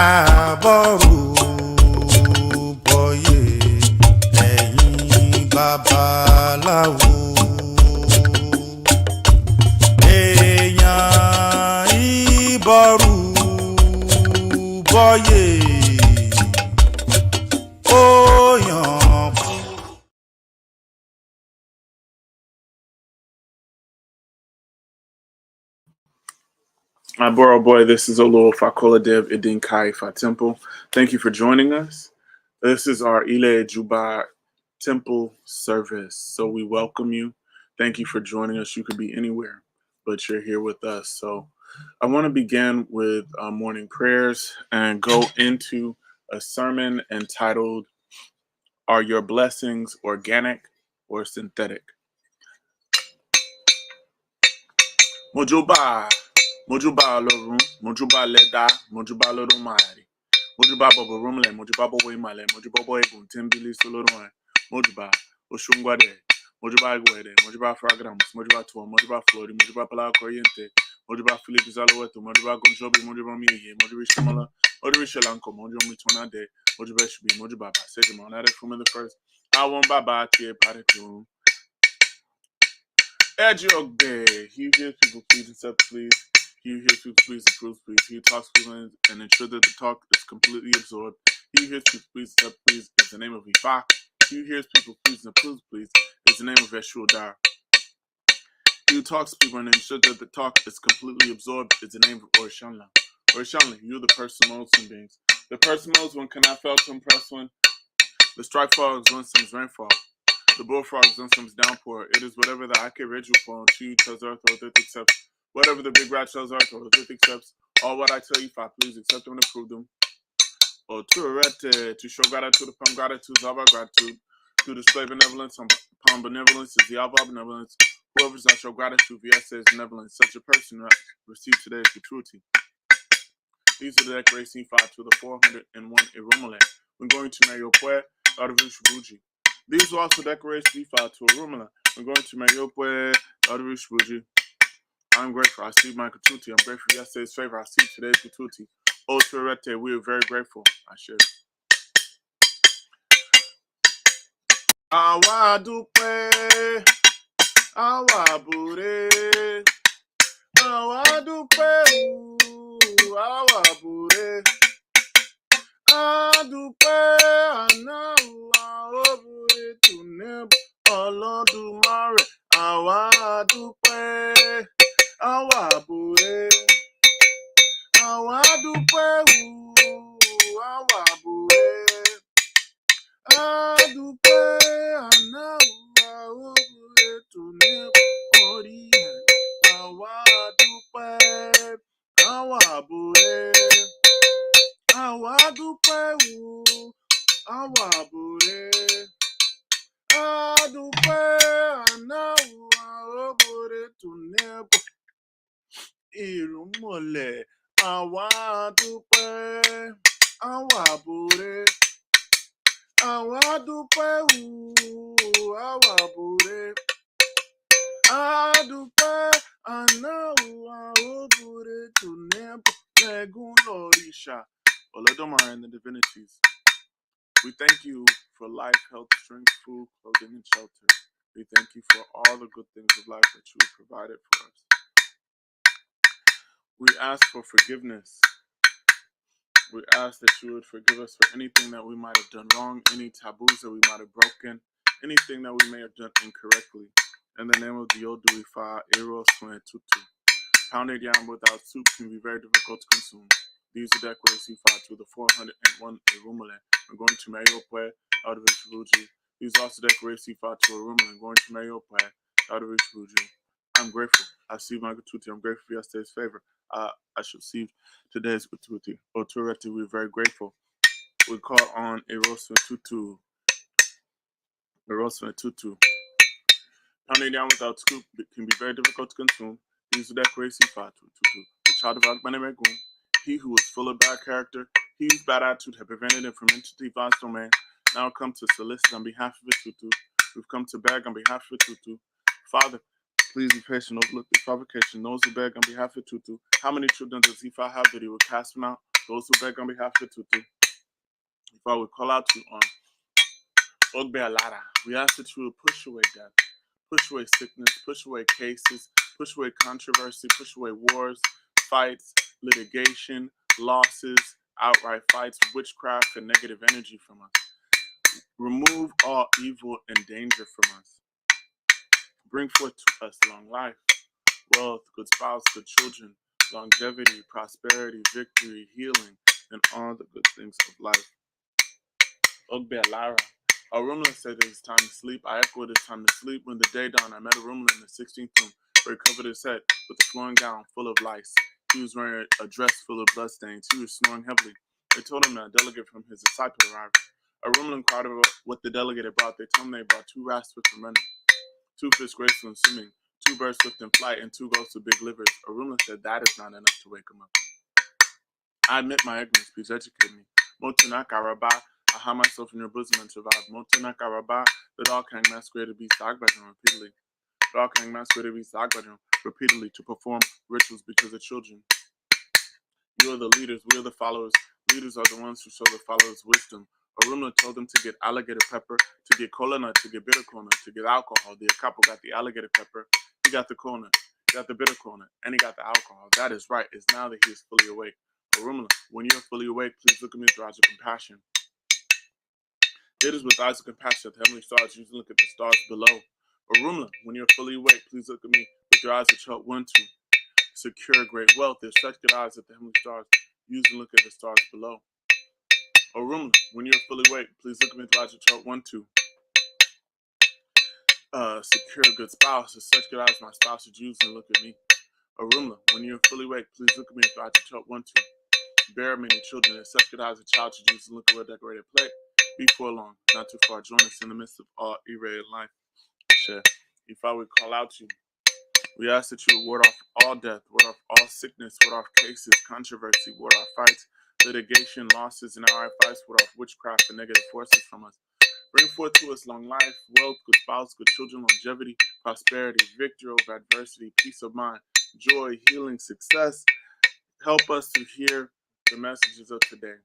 àbọ̀rù bọ̀yé ẹ̀yin babaláwo. Èèyàn ìbọ̀rù bọ̀yé ó yàn. Boro boy, this is Olu Fakoladev Idinkai Temple. Thank you for joining us. This is our Ile Juba Temple service. So we welcome you. Thank you for joining us. You could be anywhere, but you're here with us. So I want to begin with morning prayers and go into a sermon entitled, Are Your Blessings Organic or Synthetic? Mojuba. Mojuba lorun, mojuba leda, mojuba lorun mari. Mojuba bobo rumle, mojuba bobo imale, mojuba bobo ebun timbili solorun. Mojuba oshungwade, mojuba gwede, mojuba fragramos, mojuba tuwa, mojuba flori, mojuba pala corriente, mojuba philippe zaloweto, mojuba gonjobi, mojuba miye, mojuba shamala, mojuba shalanko, mojuba mitwanade, mojuba shubi, mojuba ba, sejima, not from the first. I want baba tie paritum. Edgeogbe, he hears people please and stuff please. He hears people please and proves please. He talks people and ensure that the talk is completely absorbed. He hears people please and stuff please is the name of Ifa. He hears people please and approves please is the name of Yeshua Dar. He talks people and ensures that the talk is completely absorbed is the name of Orishanla. Orishanla, you're the personal beings. The personal one cannot fail to impress one. The strike falls when some rainfall. The bullfrog is on some downpour. It is whatever the Ake ritual form. She tells Earth or Earth accepts. Whatever the big rat tells Earth or Earth accepts. All what I tell you, if I please accept them and approve them. Or to show gratitude upon gratitude, Zaba gratitude. To display benevolence upon benevolence is the Alba benevolence. Whoever does not show gratitude, yes, says benevolence. Such a person receives today is gratuity. These are the decorations 5 to the 401 Irumale. We're going to Mayopwe, out of Ushubuji. These will also decorate C5 to Arumala. I'm going to Mayopwe, Adarushbuji. I'm grateful. I see my Katuti. I'm grateful for yesterday's favor. I see today's Katuti. Oh, Turete, we are very grateful. I share. Awa dupe, awa bure, awa dupe, awa bure, adupe, anawa obure tuneb, Olodumare, awa dupe, awa bure, awa dupe, awa bure. Adupe anawa obure tune ori awa dupe awa bure awa dupe awa bure adupe anawa obure tune irumole awa dupe awa bure. Awa dupe awa bure adupe anawa obure tunebo legun lorisha. Olodumare and the divinities, we thank you for life, health, strength, food, clothing, and shelter. We thank you for all the good things of life that you have provided for us. We ask for forgiveness. We ask that you would forgive us for anything that we might have done wrong, any taboos that we might have broken, anything that we may have done incorrectly. In the name of the Odu Ifa, Eros Tutu. Pounded yam without soup can be very difficult to consume. These are decorations 5 to the 401 Irumale. I'm going to Mayopwe, out of Ishibuji. These are also decorations 5 to Irumale. I'm going to Mayopwe, out of Ishibuji. I'm grateful. I see my Gatuti. I'm grateful for yesterday's favor. I should receive today's Gatuti. Otureti, we're very grateful. We call on Erosu Tutu. Erosu Tutu. Pounding down without scoop can be very difficult to consume. These are decorations 5 to Tutu. The child of Agbanemegun. He who was full of bad character, he whose bad attitude had prevented him from entering God's domain, now come to solicit on behalf of the Tutu. We've come to beg on behalf of the Tutu. Father, please be patient, overlook this provocation. Those who beg on behalf of Tutu. How many children does Ifa have that he will cast them out? those who beg on behalf of Tutu. If I would call out to Ogbe Alara, we ask that you would push away death, push away sickness, push away cases, push away controversy, push away wars, fights, litigation, losses, outright fights, witchcraft, and negative energy from us. Remove all evil and danger from us. Bring forth to us long life, wealth, good spouse, good children, longevity, prosperity, victory, healing, and all the good things of life. Ogbe Alara. Arumla said it is time to sleep. I echoed it is time to sleep. When the day dawned, I met Arumla in the 16th room, where he covered his head with a flowing gown full of lice. He was wearing a dress full of bloodstains. He was snoring heavily. They told him that a delegate from his disciple arrived. Arumla inquired about what the delegate had brought. They told him they brought 2 rats swift and running, 2 fish graceful and swimming, 2 birds swift in flight, and 2 goats with big livers. Arumla said that is not enough to wake him up. I admit my ignorance. Please educate me. Motunaka Rabba. I hide myself in your bosom and survive. Motunaka Rabba. The dog hang masqueraded beast Agbadron repeatedly. The dog hang masqueraded beast Agbadron repeatedly to perform rituals because of children. You are the leaders, we are the followers. Leaders are the ones who show the followers wisdom. Arumla told them to get alligator pepper, to get cola nut, to get bitter cola nut, to get alcohol. The Akapo got the alligator pepper, he got the cola nut, he got the bitter cola nut, and he got the alcohol. That is right. It's now that he is fully awake. Arumla, when you are fully awake, please look at me with eyes of compassion. It is with eyes of compassion that the heavenly stars usually look at the stars below. Arumla, when you're fully awake, please look at me with your eyes which help one to secure great wealth. There's such good eyes that the heavenly stars usually look at the stars below. Arumla, when you're fully awake, please look at me with your eyes which help one to secure a good spouse. There's such good eyes my spouse would usually look at me. Arumla, when you're fully awake, please look at me with your eyes which help one to bear many children. There's such good eyes a child should usually look at a decorated plate. Before long, not too far, join us in the midst of all irradiant life. If I would call out to you, we ask that you would ward off all death, ward off all sickness, ward off cases, controversy, ward off fights, litigation, losses, and outright fights, ward off witchcraft and negative forces from us. Bring forth to us long life, wealth, good spouse, good children, longevity, prosperity, victory over adversity, peace of mind, joy, healing, success. Help us to hear the messages of today.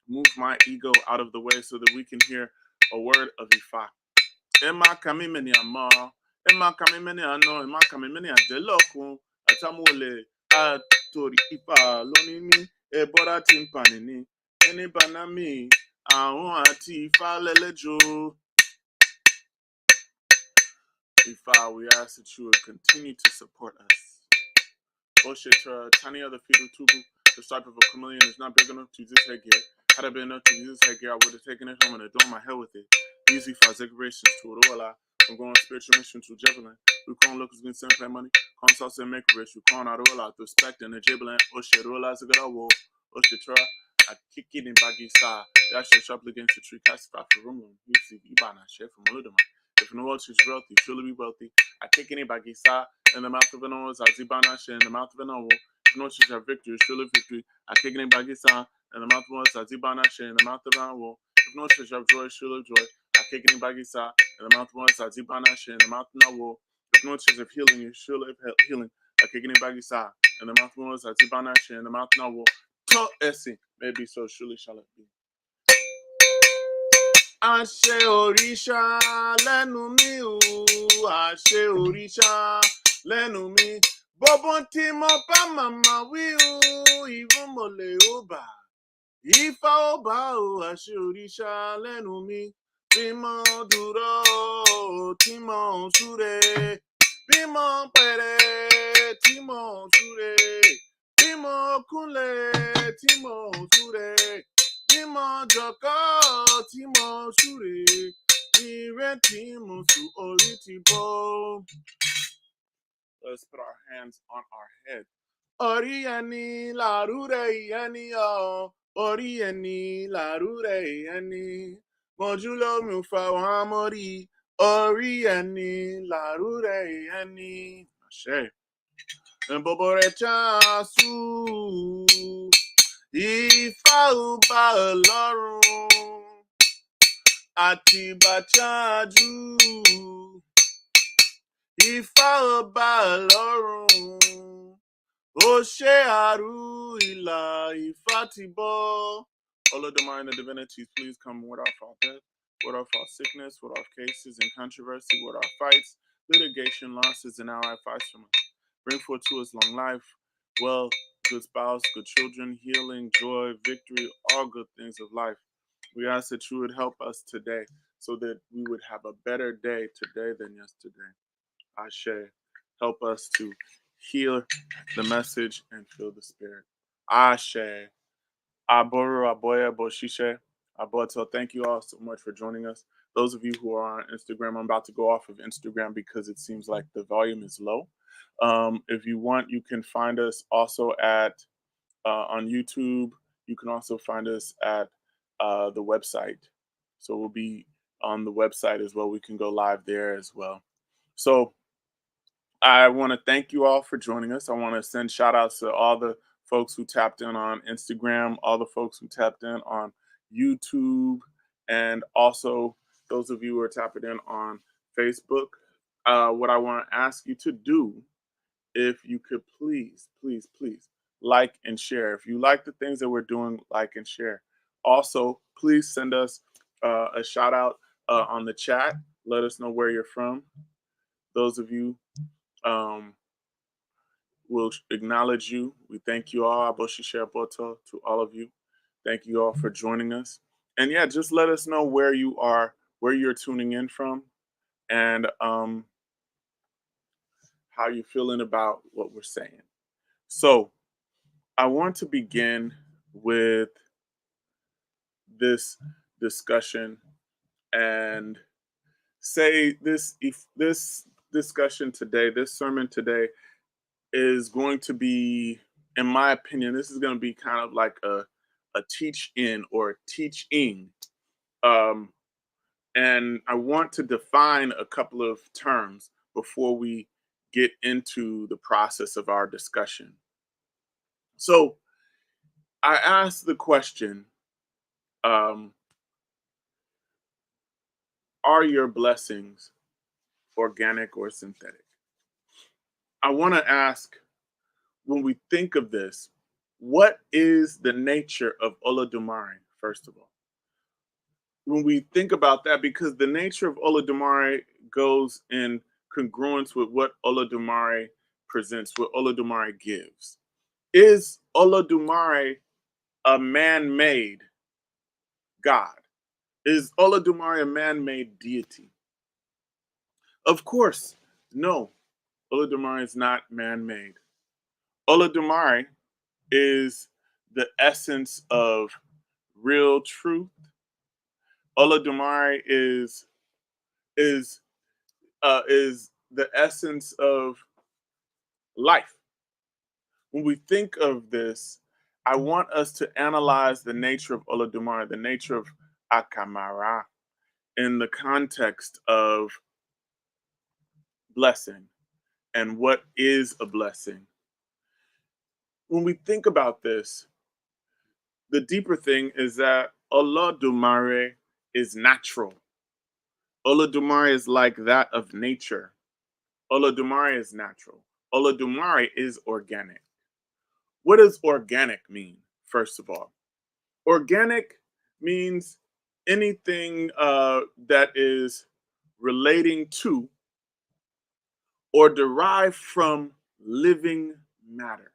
Move my ego out of the way so that we can hear a word of Ifa. Emma kami meni ama, Emma kami meni ano, Emma kami meni adelokun, atamole atori Ifa lonini, ebora timpanini, eni banami, ahun ati Ifa lelejo. Ifa, we ask that you would continue to support us. Oshetra, tiny other fetal tubu, the stripe of a chameleon is not big enough to use this headgear. Had I been enough to use this headgear, I would have taken it home and adorned my head with it. Easy for decorations to Orola. I'm going on spiritual mission to Javelin. We can't look as we send pay money. Can't sauce and make rich. We can't Orola to respect and the Javelin. Osherola is a good old Oshetra, I kick it in baggy side. That's your sharply against the tree, cast for room. You see, Ibana, share from Ludama. If no one is wealthy, surely be wealthy. I kick any baggy side. In the mouth of an owl, Zibana share in the mouth of an owl. If no one have victory, surely victory. I kick any baggy side. In the mouth of Zibana share in the mouth of an owl. If no one have joy, surely joy. I kick any baggy side. In the mouth of Zibana share in the mouth of an owl. If no one have healing, you surely have healing. I kick any baggy side. In the mouth of Zibana share in the mouth of an owl. To Essie, maybe so, surely shall it be. Àṣẹ òrìṣà lẹ́nu mi o, àṣẹ òrìṣà lẹ́nu mi. Bọ́bọ́n tí mo bá màmá wí o, ìwọ́n mo lè ó bà. Ifá ó bà o, àṣẹ òrìṣà lẹ́nu mi. Bí mo dúró tí mo súre, bí mo pẹ̀rẹ̀ tí mo súre, bí mo kúnlẹ̀ tí mo súre. Timo joko, Timo sure, ire Timo su oritibo. Let's put our hands on our head. Oriani la rure yani o, Oriani la rure yani. Mojulo mufa wa mori, Oriani la rure yani. Ashe. Mbobore chasu. Ifá ò bá Ọlọ́run àtìgbà ṣáájú. Ifá ò bá Ọlọ́run Oshearu ila ifatibo. Olodumare and the divinities, please come ward off all death, ward off all sickness, ward off cases and controversy, ward off fights, litigation, losses, and outright fights from us. Bring forth to us long life, wealth, good spouse, good children, healing, joy, victory, all good things of life. We ask that you would help us today so that we would have a better day today than yesterday. Ashe, help us to hear the message and feel the spirit. Ashe, Aboru, Aboya, Boshishe, Aboto. Thank you all so much for joining us. Those of you who are on Instagram, I'm about to go off of Instagram because it seems like the volume is low. If you want, you can find us also at on YouTube. You can also find us at the website. So we'll be on the website as well. We can go live there as well. So I want to thank you all for joining us. I want to send shout outs to all the folks who tapped in on Instagram, all the folks who tapped in on YouTube, and also those of you who are tapping in on Facebook. What I want to ask you to do, if you could please, please, please like and share. If you like the things that we're doing, like and share. Also, please send us a shout out on the chat. Let us know where you're from. Those of you we'll acknowledge you. We thank you all, Aboshishe Boto, to all of you. Thank you all for joining us. And yeah, just let us know where you are, where you're tuning in from, and how you're feeling about what we're saying. So I want to begin with this discussion and say this: if this discussion today, this sermon today, is going to be, in my opinion, this is going to be kind of like a teach in or teaching. And I want to define a couple of terms before we get into the process of our discussion. So I asked the question, are your blessings organic or synthetic? I want to ask, when we think of this, what is the nature of Olodumare, first of all? When we think about that, because the nature of Olodumare goes in congruence with what Olodumare presents, what Olodumare gives. Is Olodumare a man-made God? Is Olodumare a man-made deity? Of course, no. Olodumare is not man-made. Olodumare is the essence of real truth. Olodumare is the essence of life. When we think of this, I want us to analyze the nature of Olodumare, the nature of Akamara, in the context of blessing and what is a blessing. When we think about this, the deeper thing is that Olodumare is natural. Olodumare is like that of nature. Olodumare is natural. Olodumare is organic. What does organic mean, first of all? Organic means anything that is relating to or derived from living matter.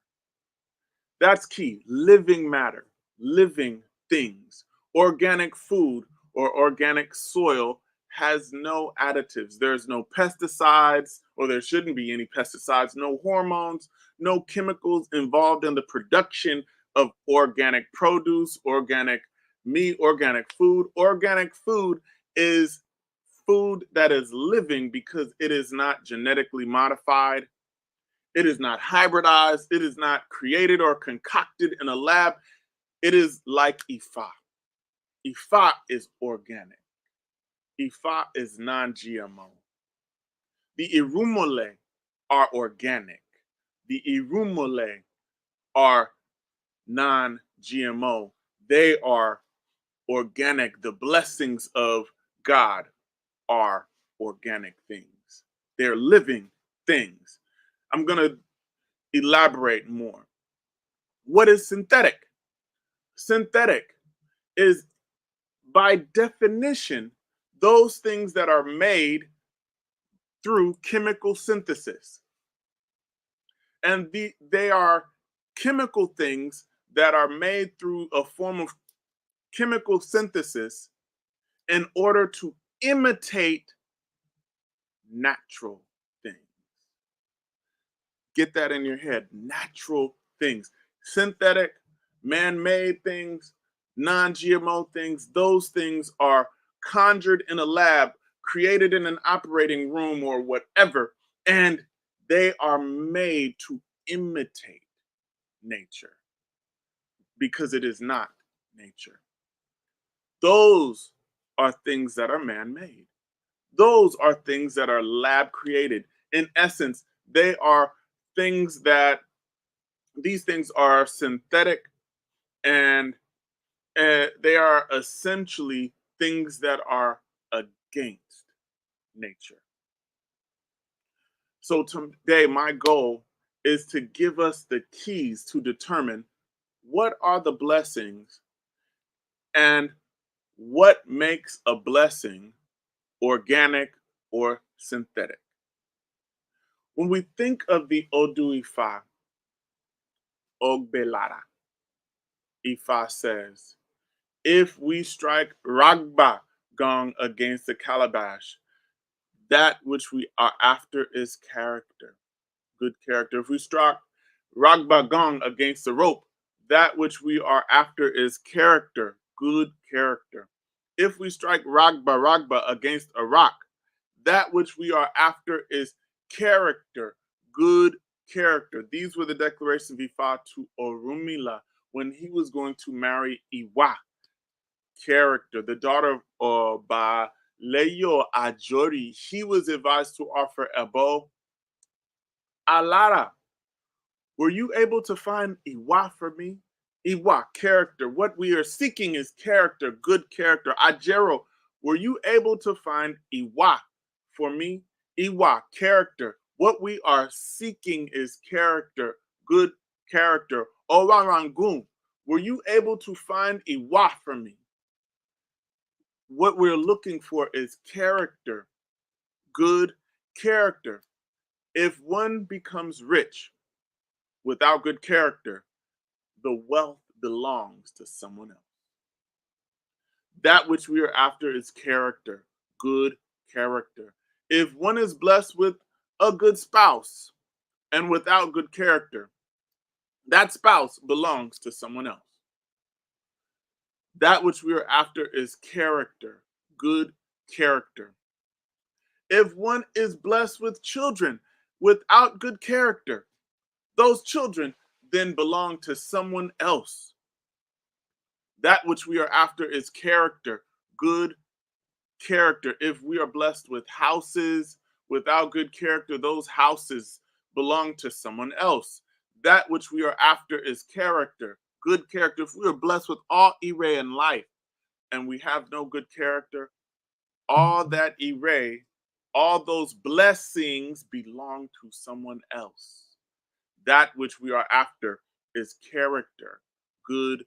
That's key. Living matter, living things. Organic food or organic soil has no additives. There's no pesticides, or there shouldn't be any pesticides, no hormones, no chemicals involved in the production of organic produce, organic meat, organic food. Organic food is food that is living because it is not genetically modified. It is not hybridized. It is not created or concocted in a lab. It is like Ifa. Ifa is organic. Ifa is non-GMO. The Irumole are organic. The Irumole are non-GMO. They are organic. The blessings of God are organic things. They're living things. I'm going to elaborate more. What is synthetic? Synthetic is, by definition, those things that are made through chemical synthesis. And they are chemical things that are made through a form of chemical synthesis in order to imitate natural things. Get that in your head. Natural things. Synthetic, man made things, non GMO things, those things are conjured in a lab, created in an operating room or whatever, and they are made to imitate nature because it is not nature. Those are things that are man made. Those are things that are lab created. In essence, they are things that these things are synthetic, and they are essentially things that are against nature. So today, my goal is to give us the keys to determine what are the blessings and what makes a blessing organic or synthetic. When we think of the Odu Ifa, Ogbelara, Ifa says, if we strike Ragba gong against the calabash, that which we are after is character, good character. If we strike Ragba gong against the rope, that which we are after is character, good character. If we strike Ragba against a rock, that which we are after is character, good character. These were the declarations of Ifa to Orunmila when he was going to marry Iwa, character, the daughter of Oba Leyo Ajori. He was advised to offer Ebo Alara. Were you able to find Iwa for me? Iwa, character. What we are seeking is character, good character. Ajero, were you able to find Iwa for me? Iwa, character. What we are seeking is character, good character. Owarangun, were you able to find Iwa for me? What we're looking for is character, good character. If one becomes rich without good character, the wealth belongs to someone else. That which we are after is character, good character. If one is blessed with a good spouse and without good character, that spouse belongs to someone else. That which we are after is character, good character. If one is blessed with children without good character, those children then belong to someone else. That which we are after is character, good character. If we are blessed with houses without good character, those houses belong to someone else. That which we are after is character, good character. If we are blessed with all ire in life and we have no good character, all that ire, all those blessings belong to someone else. That which we are after is character, good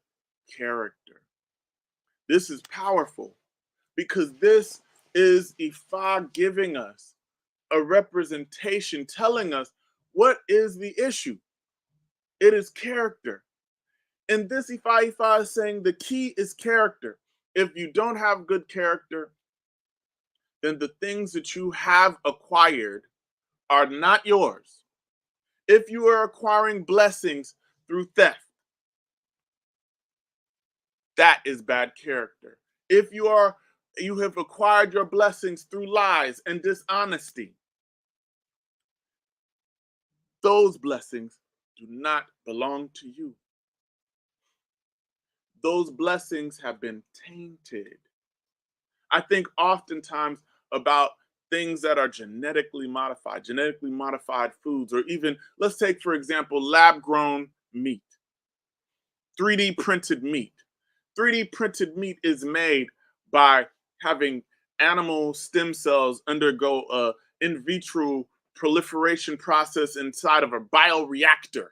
character. This is powerful because this is Ifa giving us a representation, telling us what is the issue. It is character. And this Ifa is saying the key is character. If you don't have good character, then the things that you have acquired are not yours. If you are acquiring blessings through theft, that is bad character. If you have acquired your blessings through lies and dishonesty, those blessings do not belong to you. Those blessings have been tainted. I think oftentimes about things that are genetically modified foods, or even, let's take, for example, lab grown meat, 3D printed meat. 3D printed meat is made by having animal stem cells undergo a in vitro proliferation process inside of a bioreactor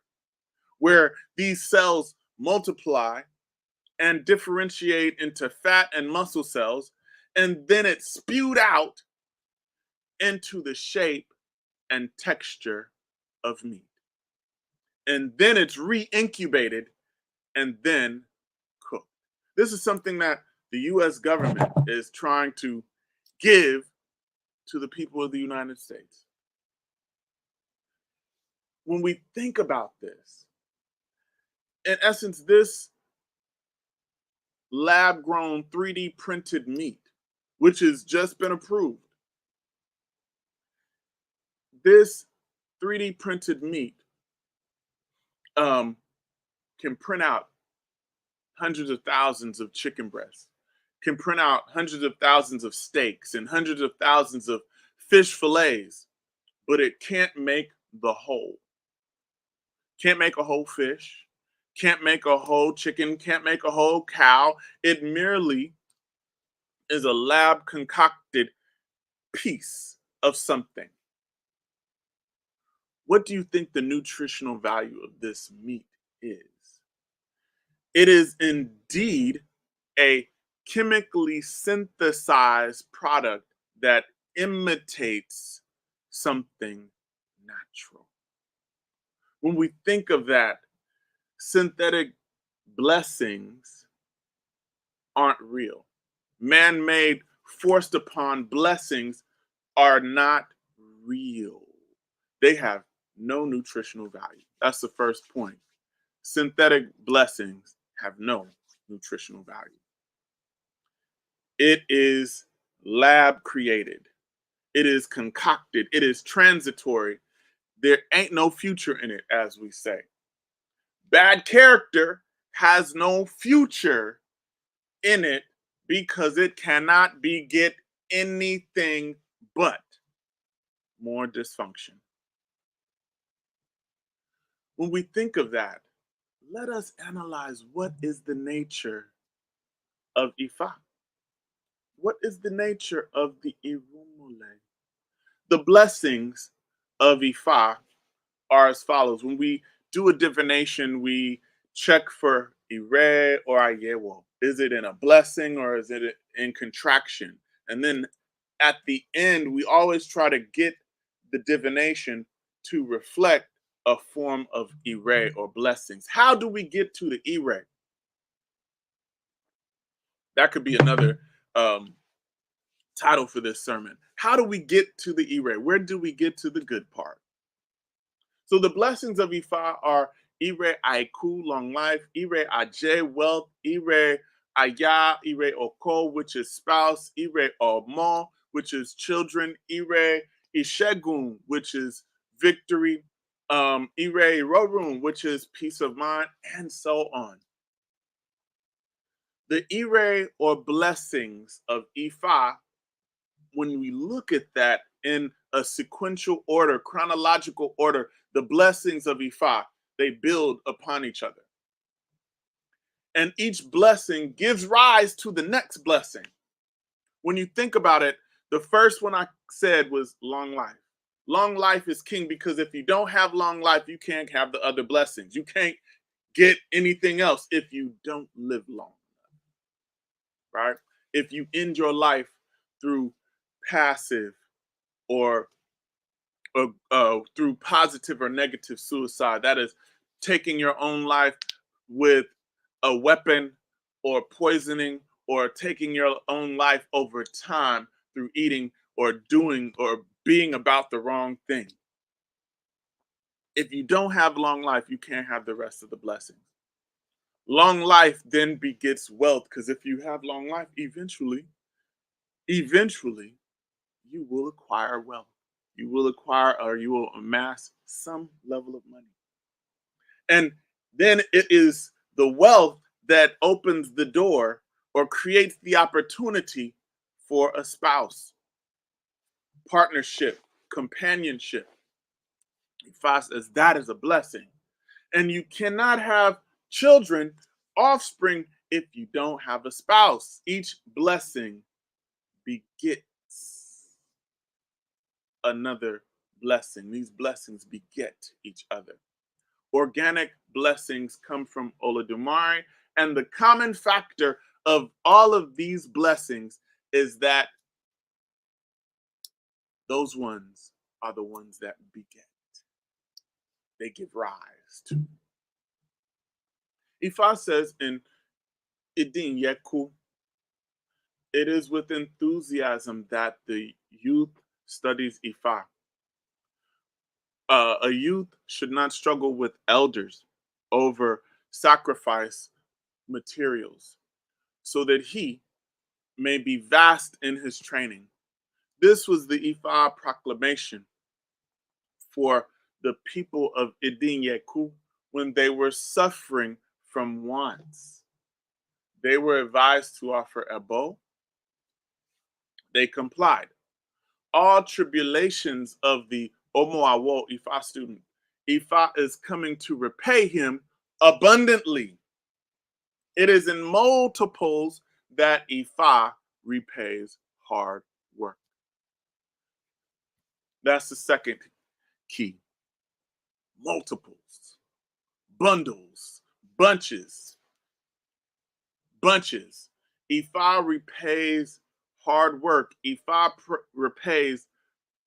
where these cells multiply and differentiate into fat and muscle cells, and then it's spewed out into the shape and texture of meat. And then it's re-incubated and then cooked. This is something that the US government is trying to give to the people of the United States. When we think about this, in essence, this lab grown 3D printed meat, which has just been approved, this 3D printed meat can print out hundreds of thousands of chicken breasts, can print out hundreds of thousands of steaks and hundreds of thousands of fish fillets, but it can't make the whole. Can't make a whole fish, can't make a whole chicken, can't make a whole cow. It merely is a lab concocted piece of something. What do you think the nutritional value of this meat is? It is indeed a chemically synthesized product that imitates something natural. When we think of that, synthetic blessings aren't real. Man-made, forced upon blessings are not real. They have no nutritional value. That's the first point. Synthetic blessings have no nutritional value. It is lab created. It is concocted. It is transitory. There ain't no future in it, as we say. Bad character has no future in it because it cannot beget anything but more dysfunction. When we think of that, let us analyze what is the nature of Ifa. What is the nature of the Irumule? The blessings of Ifa are as follows. When we do a divination, we check for Ire or Ayewo. Is it in a blessing or is it in contraction? And then at the end, we always try to get the divination to reflect a form of Ire or blessings. How do we get to the Ire? That could be another title for this sermon. How do we get to the Ire? Where do we get to the good part? So the blessings of Ifa are Ire Aiku, long life, Ire Aje, wealth, Ire Aya, Ire Oko, which is spouse, Ire Omo, which is children, Ire Ishegun, which is victory, Ire Rorun, which is peace of mind, and so on. The Ire or blessings of Ifa, when we look at that in a sequential order, chronological order, the blessings of Ifa, they build upon each other. And each blessing gives rise to the next blessing. When you think about it, the first one I said was long life. Long life is king because if you don't have long life, you can't have the other blessings. You can't get anything else if you don't live long enough, right? If you end your life through passive or through positive or negative suicide, that is taking your own life with a weapon or poisoning or taking your own life over time through eating or doing or being about the wrong thing. If you don't have long life, you can't have the rest of the blessings. Long life then begets wealth, because if you have long life, eventually you will acquire wealth. You will acquire or you will amass some level of money. And then it is the wealth that opens the door or creates the opportunity for a spouse, partnership, companionship. Ifa says that is a blessing. And you cannot have children, offspring, if you don't have a spouse. Each blessing begets another blessing. These blessings beget each other. Organic blessings come from Olodumare, and the common factor of all of these blessings is that those ones are the ones that beget. They give rise to. Ifa says in Idin Yeku, it is with enthusiasm that the youth studies Ifa. A youth should not struggle with elders over sacrifice materials so that he may be vast in his training. This was the Ifa proclamation for the people of Idin Yeku when they were suffering from wants. They were advised to offer ebo. They complied. All tribulations of the Omoawo Ifa student, Ifa is coming to repay him abundantly. It is in multiples that Ifa repays hard work. That's the second key. Multiples, bundles, bunches. Ifa repays hard work. Ifa repays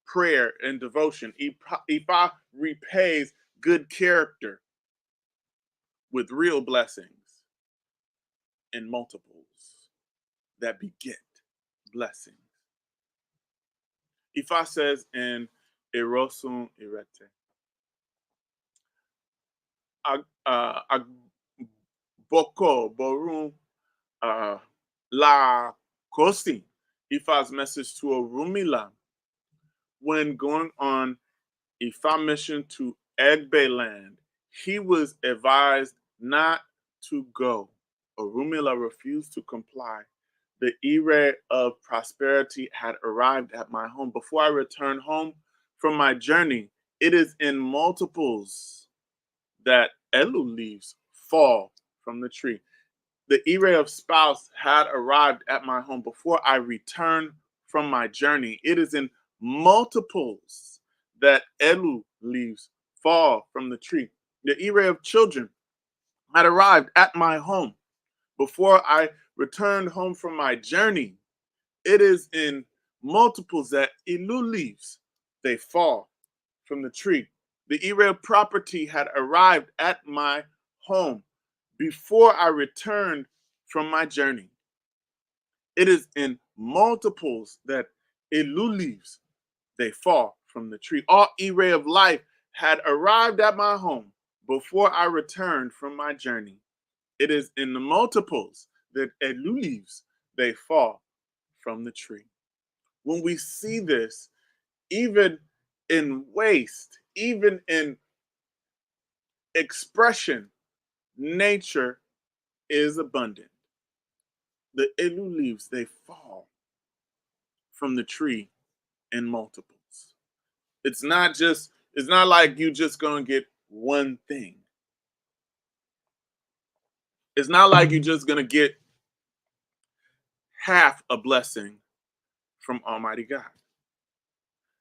prayer and devotion. Ifa repays good character with real blessings in multiples that beget blessings. Ifa says in Erosun Irete, Boko Borun La Kosti, Ifa's message to Orunmila when going on Ifa mission to Egbe land, he was advised not to go. Orunmila refused to comply. The era of prosperity had arrived at my home. Before I return home from my journey, it is in multiples that Elu leaves fall from the tree. The era of spouse had arrived at my home before I return from my journey. It is in multiples that Elu leaves fall from the tree. The era of children had arrived at my home before I returned home from my journey. It is in multiples that Ilu leaves, they fall from the tree. The era of property had arrived at my home before I returned from my journey. It is in multiples that Ilu leaves, they fall from the tree. All era of life had arrived at my home before I returned from my journey. It is in the multiples that Elu leaves, they fall from the tree. When we see this, even in waste, even in expression, nature is abundant. The Elu leaves, they fall from the tree in multiples. It's not like you just gonna get one thing. It's not like you're just gonna get half a blessing from Almighty God.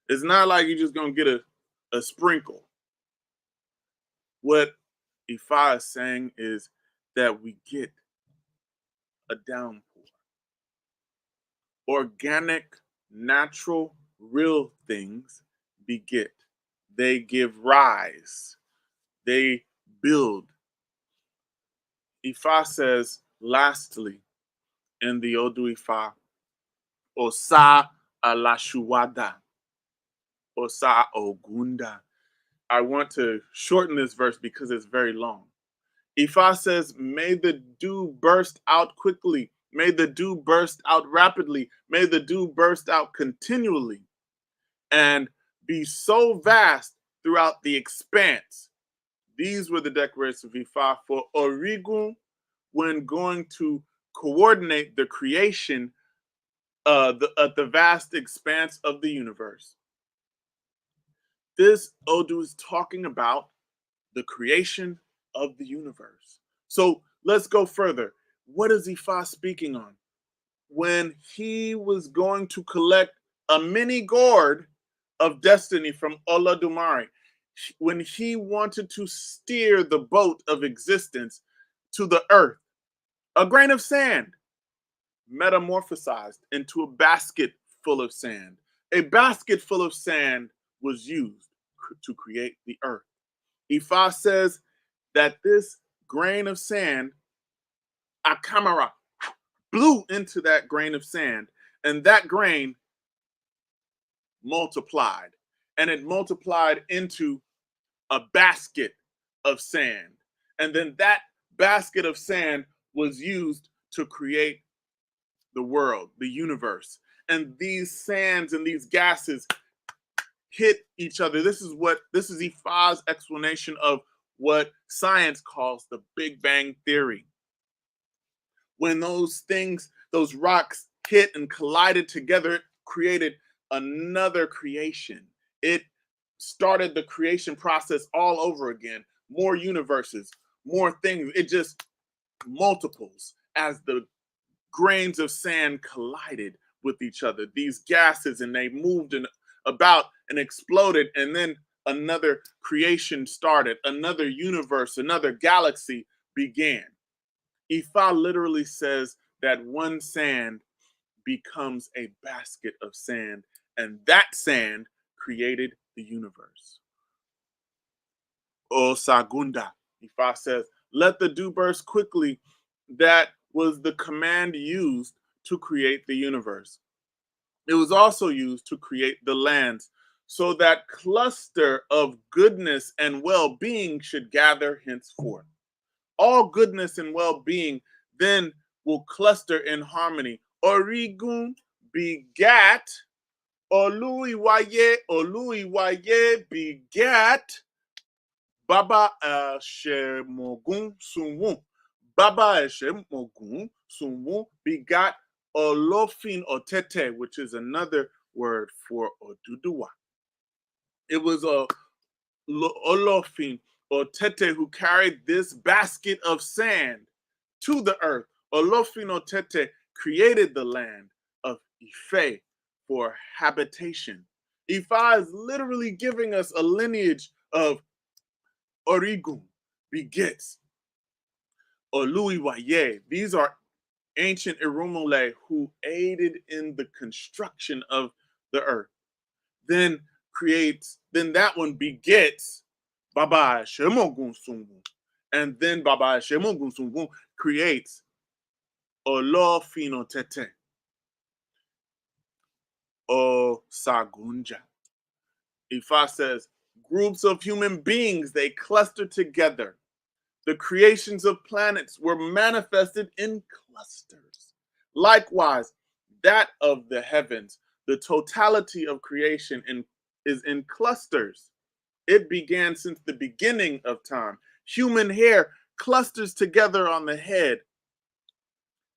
It's not like you're just gonna get a sprinkle. What Ifa is saying is that we get a downpour. Organic, natural, real things beget. They give rise. They build. Ifa says, lastly, in the Odu Ifa, Osa Alashuwada, Osa Ogunda. I want to shorten this verse because it's very long. Ifa says, may the dew burst out quickly. May the dew burst out rapidly. May the dew burst out continually and be so vast throughout the expanse. These were the declarations of Ifa for Origun when going to coordinate the creation of the vast expanse of the universe. This Odu is talking about the creation of the universe. So let's go further. What is Ifa speaking on? When he was going to collect a mini gourd of destiny from Olodumare when he wanted to steer the boat of existence to the earth. A grain of sand metamorphosized into a basket full of sand. A basket full of sand was used to create the earth. Ifa says that this grain of sand, a camera, blew into that grain of sand, and that grain multiplied. And it multiplied into a basket of sand. And then that basket of sand was used to create the world, the universe. And these sands and these gases hit each other. This is Ifa's explanation of what science calls the Big Bang Theory. When those rocks hit and collided together, it created another creation. It started the creation process all over again. More universes, more things. It just multiples as the grains of sand collided with each other. These gases, and they moved about and exploded, and then another creation started. Another universe, another galaxy began. Ifa literally says that one sand becomes a basket of sand, and that sand created the universe. O Sagunda, Ifa says, let the dew burst quickly. That was the command used to create the universe. It was also used to create the lands, so that cluster of goodness and well-being should gather henceforth. All goodness and well-being then will cluster in harmony. Origun begat, Oluiwaye begat, Baba Shemogun Sunwun. Baba Shemogun Sunwun begat Olofin Otete, which is another word for Oduduwa. It was a Olofin Otete who carried this basket of sand to the earth. Olofin Otete created the land of Ife for habitation. Ifa is literally giving us a lineage of Origun begets Oluiwaye. These are ancient Irumule who aided in the construction of the earth. Then that one begets Baba Shemogun Sunwun. And then Baba Shemogun Sunwun creates Olofin Otete, O Sagunja. Ifa says, groups of human beings, they cluster together. The creations of planets were manifested in clusters. Likewise, that of the heavens, the totality of creation is in clusters. It began since the beginning of time. Human hair clusters together on the head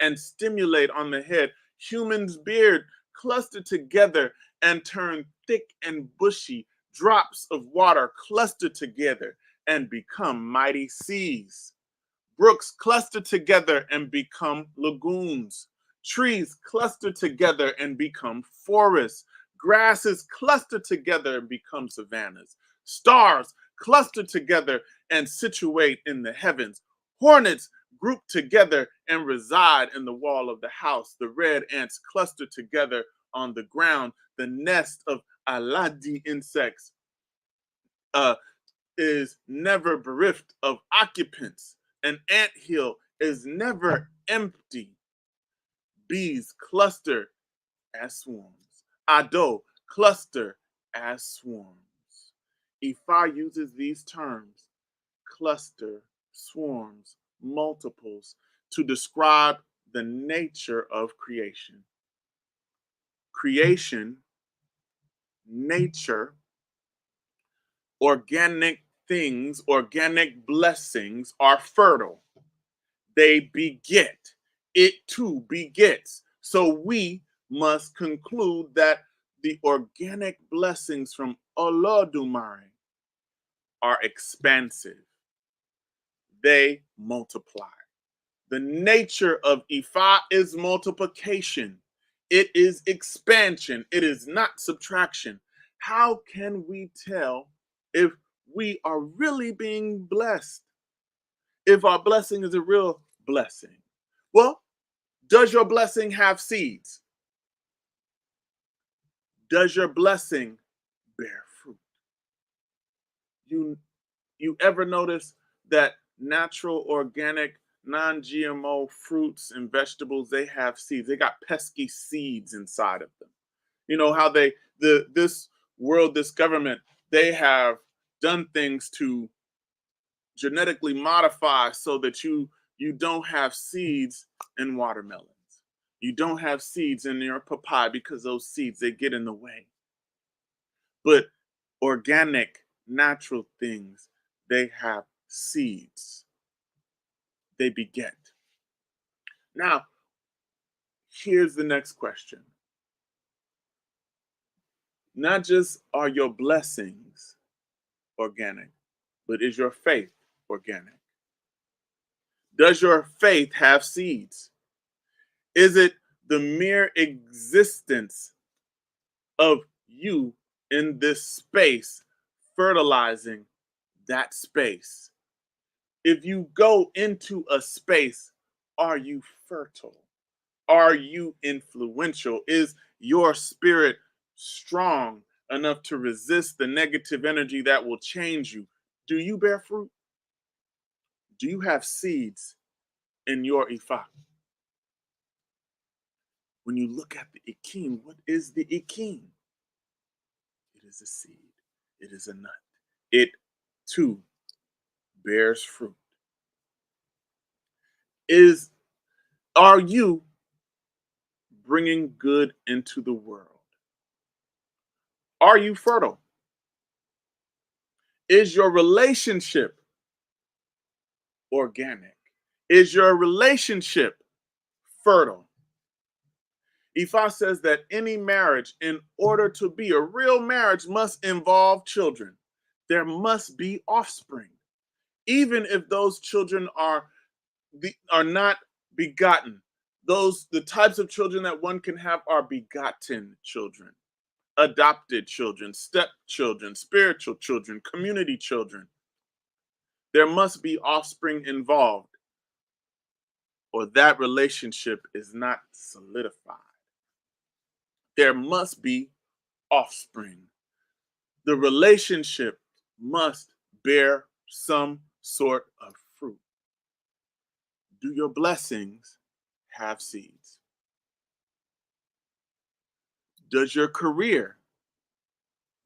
and stimulate on the head. Human's beard cluster together and turn thick and bushy. Drops of water cluster together and become mighty seas. Brooks cluster together and become lagoons. Trees cluster together and become forests. Grasses cluster together and become savannas. Stars cluster together and situate in the heavens. Hornets group together and reside in the wall of the house. The red ants cluster together on the ground. The nest of aladi insects is never bereft of occupants. An anthill is never empty. Bees cluster as swarms. Ado cluster as swarms. Ifa uses these terms, cluster, swarms, multiples, to describe the nature of creation. Creation, nature, organic things, organic blessings are fertile. They beget. It too begets. So we must conclude that the organic blessings from Olodumare are expansive. They multiply. The nature of Ifa is multiplication. It is expansion. It is not subtraction. How can we tell if we are really being blessed? If our blessing is a real blessing? Well, does your blessing have seeds? Does your blessing bear fruit? You you ever notice that natural, organic, non-GMO fruits and vegetables, they have seeds. They got pesky seeds inside of them. You know how this world, this government, they have done things to genetically modify so that you don't have seeds in watermelons. You don't have seeds in your papaya because those seeds, they get in the way. But organic, natural things, they have seeds. They beget. Now, here's the next question. Not just are your blessings organic, but is your faith organic? Does your faith have seeds? Is it the mere existence of you in this space fertilizing that space? If you go into a space, are you fertile? Are you influential? Is your spirit strong enough to resist the negative energy that will change you? Do you bear fruit? Do you have seeds in your Ifa? When you look at the Ikim, what is the Ikim? It is a seed. It is a nut. It too bears fruit. Are you bringing good into the world? Are you fertile? Is your relationship organic? Is your relationship fertile? Ifa says that any marriage, in order to be a real marriage, must involve children. There must be offspring, even if those children are not begotten. The types of children that one can have are begotten children, adopted children, stepchildren, spiritual children, community children. There must be offspring involved, or that relationship is not solidified. There must be offspring. The relationship must bear some sort of fruit. Do your blessings have seeds? Does your career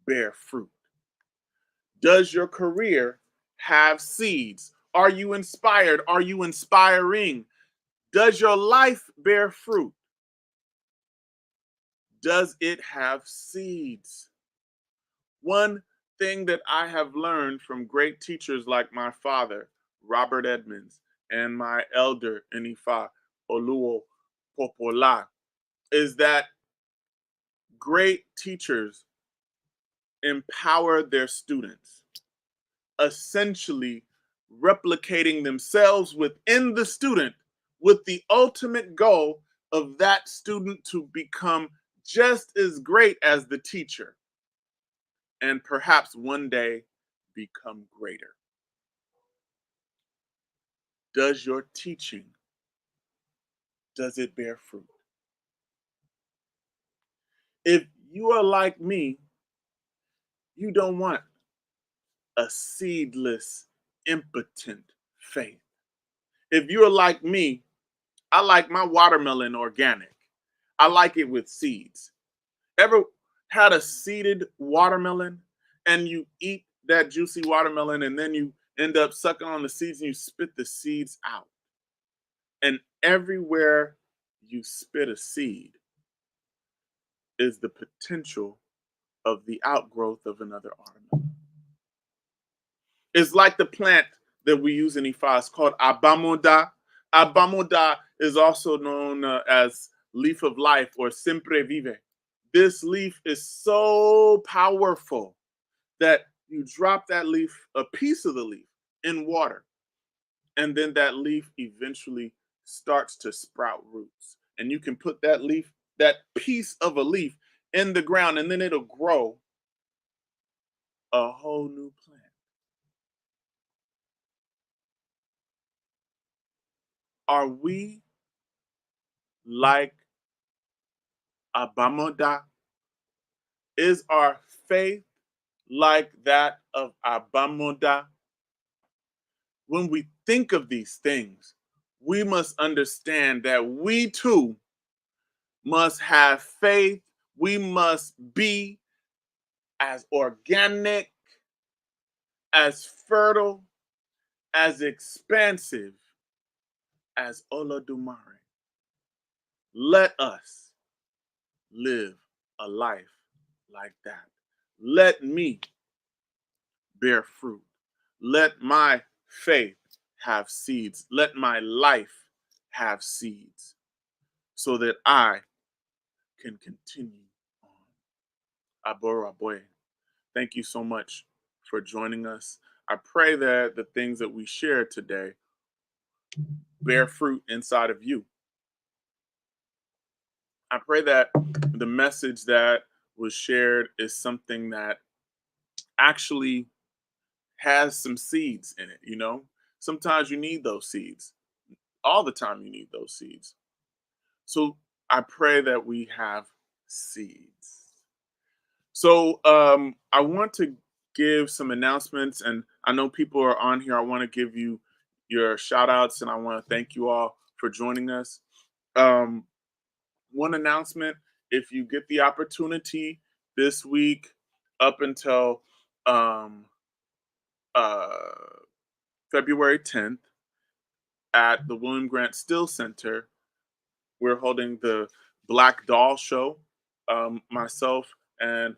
bear fruit? Does your career have seeds? Are you inspired? Are you inspiring? Does your life bear fruit? Does it have seeds? One thing that I have learned from great teachers like my father, Robert Edmonds, and my elder in Ifa, Oluo Popola, is that great teachers empower their students, essentially replicating themselves within the student with the ultimate goal of that student to become just as great as the teacher and perhaps one day become greater. Does your teaching, does it bear fruit? If you are like me, you don't want a seedless, impotent faith. If you're like me, I like my watermelon organic. I like it with seeds. Ever had a seeded watermelon and you eat that juicy watermelon and then you end up sucking on the seeds and you spit the seeds out? And everywhere you spit a seed is the potential of the outgrowth of another watermelon. It's like the plant that we use in Ifa. It's called abamoda. Abamoda is also known as leaf of life or siempre vive. This leaf is so powerful that you drop that leaf, a piece of the leaf, in water, and then that leaf eventually starts to sprout roots. And you can put that leaf, that piece of a leaf, in the ground, and then it'll grow a whole new planet. Are we like Abamoda? Is our faith like that of Abamoda? When we think of these things, we must understand that we too must have faith. We must be as organic, as fertile, as expansive as Olodumare. Let us live a life like that. Let me bear fruit. Let my faith have seeds. Let my life have seeds so that I can continue on. Aboro Aboye, thank you so much for joining us. I pray that the things that we shared today bear fruit inside of you. I pray that the message that was shared is something that actually has some seeds in it, you know? Sometimes you need those seeds. All the time you need those seeds. So I pray that we have seeds. So I want to give some announcements, and I know people are on here. I want to give you your shout outs, and I want to thank you all for joining us. Um, One announcement, if you get the opportunity this week up until um, uh, February 10th at the William Grant Still Center, we're holding the Black Doll Show. Myself and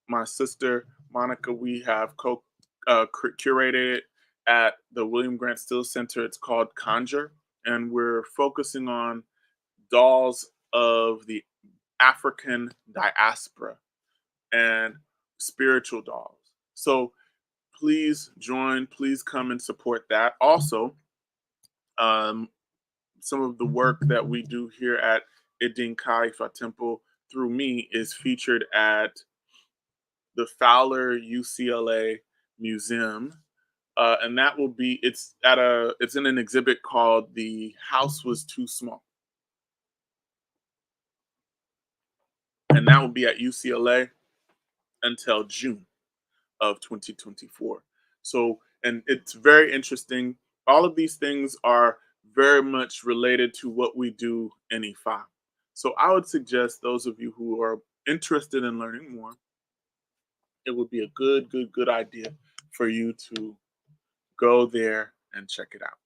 my sister Monica, we have curated it at the William Grant Still Center. It's called Conjure, and we're focusing on dolls of the African diaspora and spiritual dolls. So please join, please come and support that. Also, um, some of the work that we do here at Idinka Ifa Temple through me is featured at the Fowler UCLA Museum. And that will be it's in an exhibit called The House Was Too Small. And that will be at UCLA until June of 2024. So, and it's very interesting. All of these things are very much related to what we do in IFA. So I would suggest those of you who are interested in learning more, it would be a good idea for you to go there and check it out.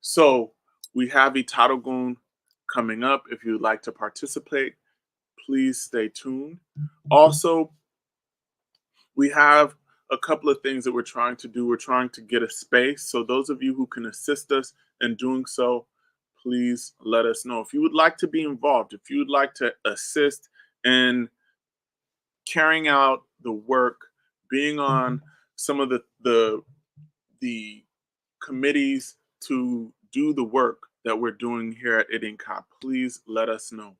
So we have Itarogun coming up. If you'd like to participate, please stay tuned. Also, we have a couple of things that we're trying to do. We're trying to get a space. So those of you who can assist us in doing so, please let us know. If you would like to be involved, if you would like to assist in carrying out the work, being on some of the committees to do the work that we're doing here at Idinka, please let us know.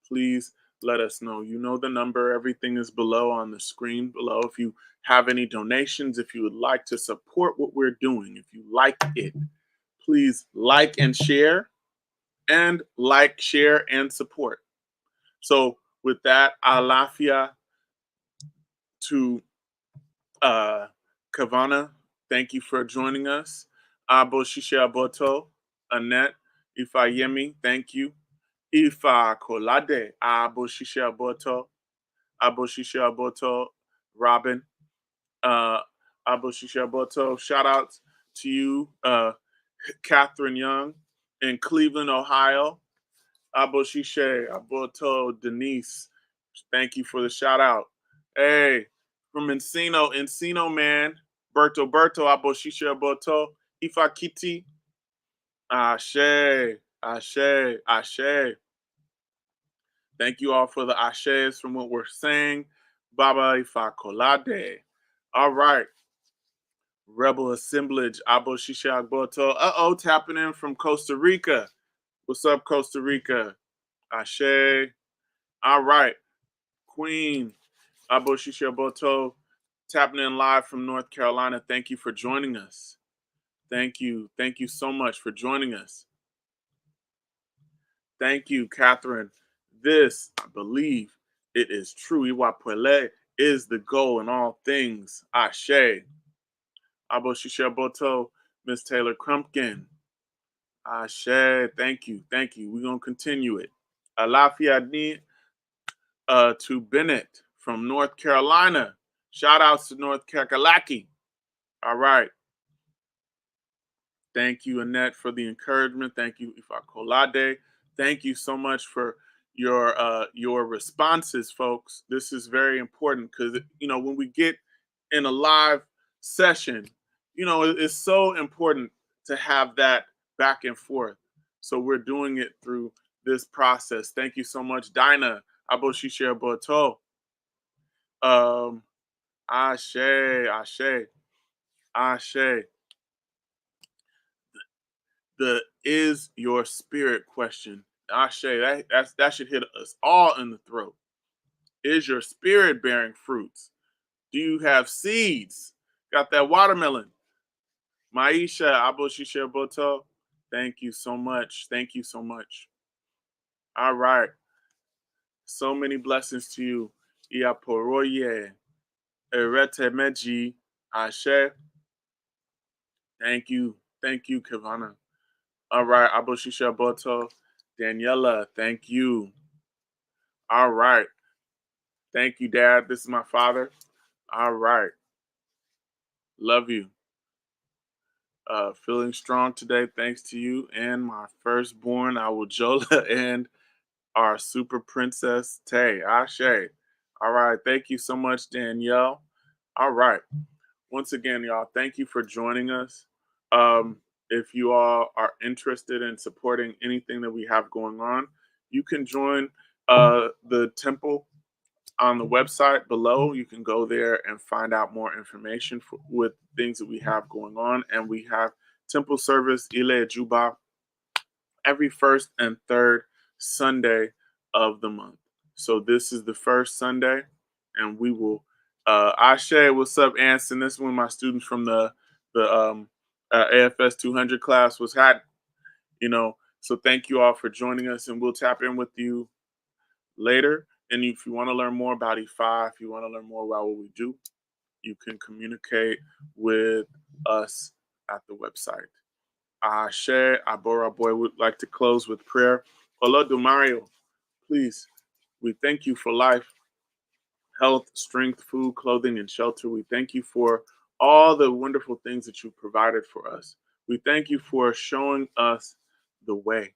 Please let us know. You know the number, everything is below on the screen below. If you have any donations, if you would like to support what we're doing, if you like it, please like and share, and like, share, and support. So with that, alafia to Kavana, thank you for joining us. Abo Shisha Aboto, Annette, Ifayemi, thank you. Ifa Kolade, Abo Shisha Aboto, Robin, uh, Abo Shisha Aboto. Shout out to you, Catherine Young in Cleveland, Ohio. Abo Shisha Aboto, Denise. Thank you for the shout out. Hey, from Encino man, Berto, Abo Shisha Aboto, Ifa Kitty, Ashe, Ashe. Thank you all for the ashes from what we're saying. Baba Ifa Kolade. All right. Rebel Assemblage, Abo Shisha Agboto. Tapping in from Costa Rica. What's up, Costa Rica? Ashe. All right. Queen, Abo Shisha Boto, tapping in live from North Carolina. Thank you for joining us. Thank you. Thank you so much for joining us. Thank you, Catherine. This, I believe, it is true. Iwapwele is the goal in all things. Ashe. Aboshisha Boto, Miss Taylor Crumpkin. Ashe. Thank you. Thank you. We're going to continue it. Alafia Ni to Bennett from North Carolina. Shout outs to North Kakalaki. All right. Thank you, Annette, for the encouragement. Thank you, Ifakolade. Thank you so much for your responses, folks. This is very important because when we get in a live session, it's so important to have that back and forth. So we're doing it through this process. Thank you so much, Dinah. Aboshishe Boto. Ashe, Ashe, Ashe. The is your spirit question. Ashe, that should hit us all in the throat. Is your spirit bearing fruits? Do you have seeds? Got that watermelon? Maisha Aboshishe Boto. Thank you so much. Thank you so much. All right. So many blessings to you. Iaporoye. Erete Meji. Ashe. Thank you. Thank you, Kavana. All right. Aboshishe Boto. Daniela, thank you. All right. Thank you, Dad. This is my father. All right. Love you. Feeling strong today, thanks to you and my firstborn, Awojola, and our super princess, Tay. Ashe. All right. Thank you so much, Danielle. All right. Once again, y'all, thank you for joining us. If you all are interested in supporting anything that we have going on, you can join the temple on the website below. You can go there and find out more information with things that we have going on. And we have temple service Ile Juba every first and third Sunday of the month. So this is the first Sunday, and we will. Ashe, what's up, Anson? This is when my students from the AFS 200 class was had. So thank you all for joining us, and we'll tap in with you later. And if you want to learn more about E5, if you want to learn more about what we do, you can communicate with us at the website. Ashe, Abora Boy would like to close with prayer. Mario, please, we thank you for life, health, strength, food, clothing, and shelter. We thank you for all the wonderful things that you provided for us. We thank you for showing us the way.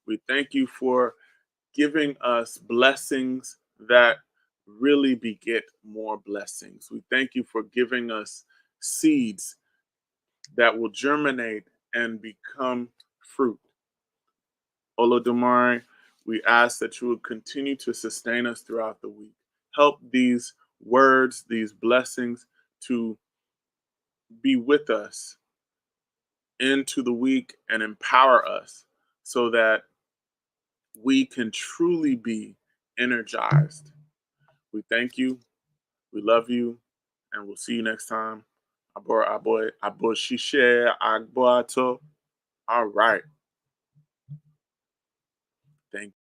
We thank you for giving us blessings that really beget more blessings. We thank you for giving us seeds that will germinate and become fruit. Olodumare, we ask that you would continue to sustain us throughout the week. Help these words, these blessings to be with us into the week and empower us so that we can truly be energized. We thank you, we love you, and we'll see you next time. Aboshishe Agboato. All right. Thank